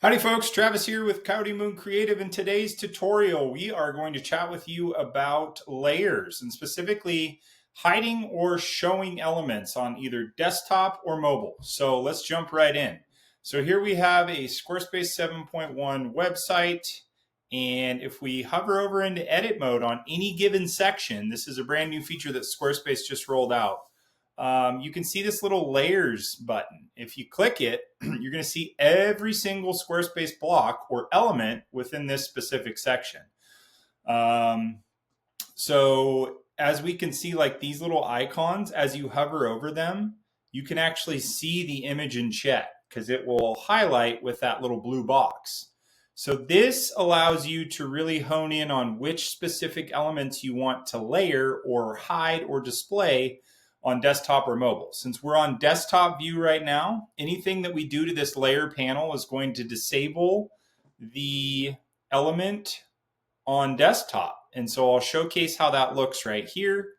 Howdy folks, Travis here with Coyote Moon Creative. In today's tutorial, we are going to chat with you about layers and specifically hiding or showing elements on either desktop or mobile. So let's jump right in. So here we have a Squarespace 7.1 website. And if we hover over into edit mode on any given section, this is a brand new feature that Squarespace just rolled out. You can see this little layers button. If you click it, you're going to see every single Squarespace block or element within this specific section. So as we can see, like these little icons, as you hover over them, you can actually see the image in chat because it will highlight with that little blue box. So this allows you to really hone in on which specific elements you want to layer or hide or display on desktop or mobile. Since we're on desktop view right now, anything that we do to this layer panel is going to disable the element on desktop. And so I'll showcase how that looks right here.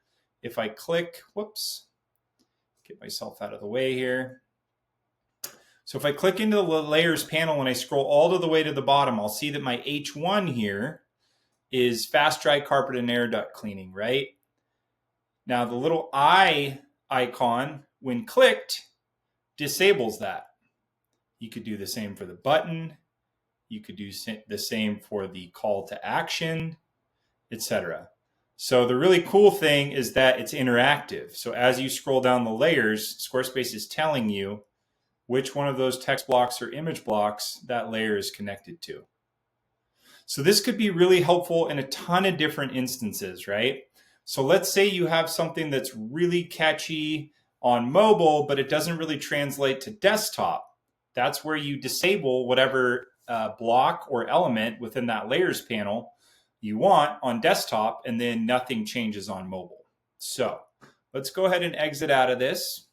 If I click, whoops, get myself out of the way here. So if I click into the layers panel and I scroll all the way to the bottom, I'll see that my H1 here is fast dry carpet and air duct cleaning, right? Now the little eye icon, when clicked, disables that. You could do the same for the button. You could do the same for the call to action, etc. So the really cool thing is that it's interactive. So as you scroll down the layers, Squarespace is telling you which one of those text blocks or image blocks that layer is connected to. So this could be really helpful in a ton of different instances, right? So let's say you have something that's really catchy on mobile, but it doesn't really translate to desktop. That's where you disable whatever block or element within that layers panel you want on desktop, and then nothing changes on mobile. So let's go ahead and exit out of this.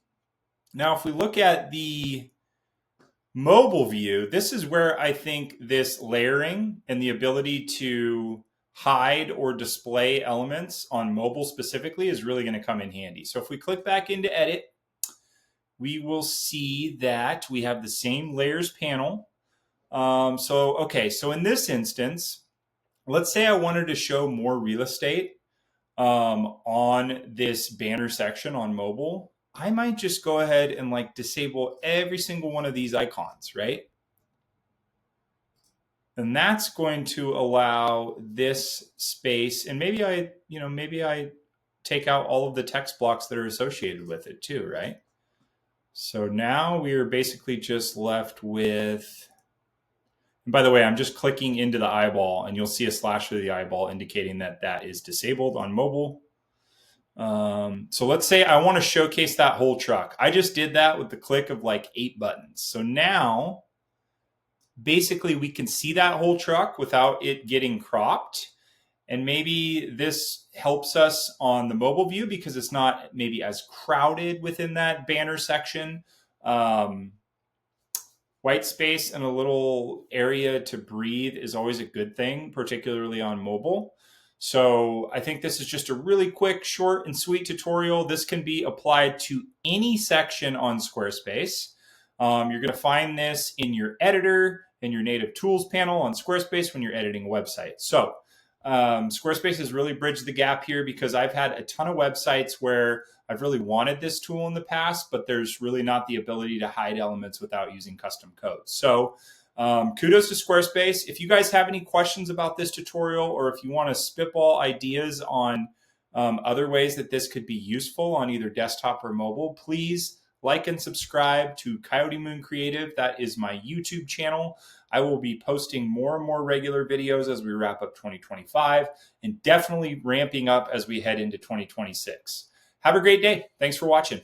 Now, if we look at the mobile view, this is where I think this layering and the ability to hide or display elements on mobile specifically is really going to come in handy. So if we click back into edit, we will see that we have the same layers panel. So in this instance, let's say I wanted to show more real estate on this banner section on mobile. I might just go ahead and disable every single one of these icons, right? And that's going to allow this space, and maybe I take out all of the text blocks that are associated with it too, right? So now we are basically just left with, and by the way, I'm just clicking into the eyeball and you'll see a slash through the eyeball indicating that that is disabled on mobile. So let's say I want to showcase that whole truck. I just did that with the click of 8 buttons. So now basically we can see that whole truck without it getting cropped. And maybe this helps us on the mobile view because it's not maybe as crowded within that banner section. White space and a little area to breathe is always a good thing, particularly on mobile. So I think this is just a really quick, short and sweet tutorial. This can be applied to any section on Squarespace. You're going to find this in your editor and your native tools panel on Squarespace when you're editing a website. So Squarespace has really bridged the gap here because I've had a ton of websites where I've really wanted this tool in the past, but there's really not the ability to hide elements without using custom code. So kudos to Squarespace. If you guys have any questions about this tutorial, or if you want to spitball ideas on other ways that this could be useful on either desktop or mobile, please like and subscribe to Coyote Moon Creative. That is my YouTube channel. I will be posting more and more regular videos as we wrap up 2025 and definitely ramping up as we head into 2026. Have a great day. Thanks for watching.